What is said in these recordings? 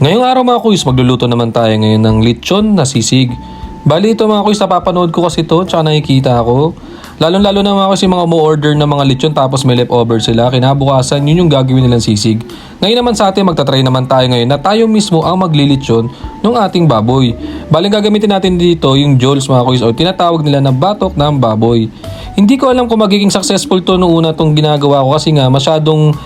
Ngayong araw mga kuys, magluluto naman tayo ngayon ng lechon na sisig. Bali ito mga kuys, napapanood ko kasi ito, tsaka nakikita ako. Lalo-lalo na mga kuys yung mga umu-order ng mga lechon tapos may leftover sila. Kinabukasan, yun yung gagawin nilang sisig. Ngayon naman sa atin, magta-try naman tayo ngayon na tayo mismo ang maglilechon ng ating baboy. Bali gagamitin natin dito yung jolls mga kuys o tinatawag nila na batok ng baboy. Hindi ko alam kung magiging successful to noong una tong ginagawa ko kasi nga masyadong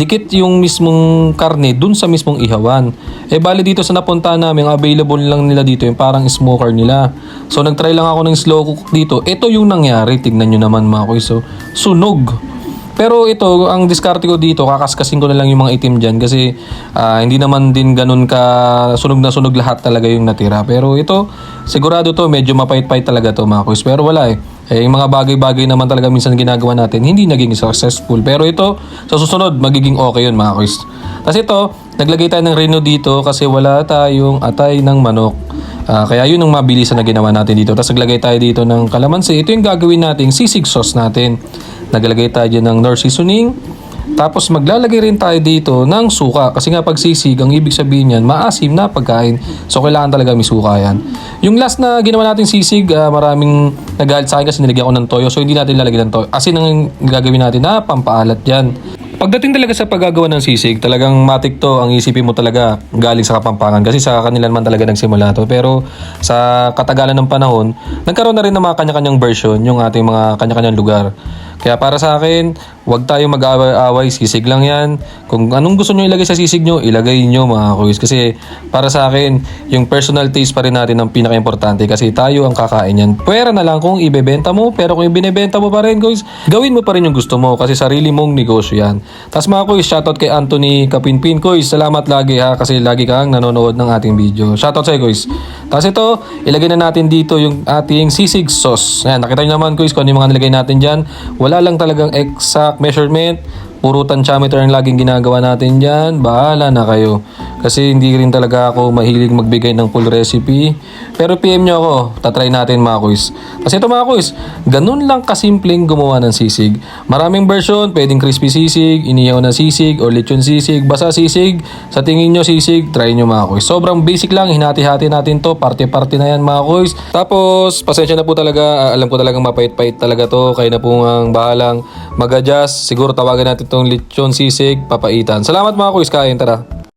dikit yung mismong karne dun sa mismong ihawan. Bali dito sa napuntahan namin, available lang nila dito yung parang smoker nila. So nagtry lang ako ng slow cook dito. Ito yung nangyari, tignan nyo naman mga kuys. So, sunog. Pero ito, ang diskarte ko dito, kakaskasin ko na lang yung mga itim dyan kasi hindi naman din ganun ka sunog na sunog lahat talaga yung natira. Pero ito, sigurado to, medyo mapait-pait talaga to mga kuys. Pero wala yung mga bagay-bagay naman talaga minsan ginagawa natin, hindi naging successful. Pero ito, sa susunod, magiging okay yun mga kuys. Tapos ito, naglagay tayo ng reno dito kasi wala tayong atay ng manok. Kaya yun ang mabilisan na ginawa natin dito. Tapos naglagay tayo dito ng kalamansi. Ito yung gagawin nating sisig sauce natin. Naglagay tayo ng nor seasoning. Tapos maglalagay rin tayo dito ng suka. Kasi nga pag sisig, ang ibig sabihin yan, maasim na pagkain. So kailangan talaga may suka yan. Yung last na ginawa natin sisig, maraming nagalit sa akin kasi nilagyan ko ng toyo. So hindi natin lalagyan ng toyo. Asin ang gagawin natin na pampaalat yan. Pagdating talaga sa paggagawa ng sisig, talagang matik to, ang isipin mo talaga galing sa Kapampangan kasi sa kanila naman talaga nagsimula to. Pero sa katagalan ng panahon, nagkaroon na rin ng mga kanya-kanyang version yung ating mga kanya-kanyang lugar. Kaya para sa akin, huwag tayong mag-away-away, sisig lang yan. Kung anong gusto nyo ilagay sa sisig nyo, ilagay nyo mga kuys. Kasi para sa akin, yung personal taste pa rin natin ang pinaka-importante kasi tayo ang kakain yan. Pwera na lang kung ibebenta mo, pero kung ibinebenta mo pa rin kuys, gawin mo pa rin yung gusto mo kasi sarili mong negosyo yan. Tapos mga kuys, shoutout kay Anthony Kapinpin. Kuys, salamat lagi kasi lagi kang nanonood ng ating video. Shoutout sa'yo kuys. Tapos ito, ilagay na natin dito yung ating sisig sauce. Ayan, nakita nyo naman kuys kung ano yung mga nilagay natin dyan. Wala lang talagang exact measurement. Puro tansyameter ang laging ginagawa natin dyan. Bahala na kayo. Kasi hindi rin talaga ako mahilig magbigay ng full recipe. Pero PM nyo ako. Tatry natin mga kuys. Kasi ito mga kuys, ganun lang kasimpleng gumawa ng sisig. Maraming version. Pwedeng crispy sisig, inihaw na sisig, or lechon sisig, basa sisig. Sa tingin nyo sisig, try nyo mga kuys. Sobrang basic lang. Hinati-hati natin to. Parte-parte na yan mga kuys. Tapos, pasensya na po talaga. Alam ko talagang mapait-pait talaga to. Kaya na po ang bahalang mag-adjust. Siguro tawagan natin itong lechon sisig, papaitan. Salamat mga kuys, kain, tara.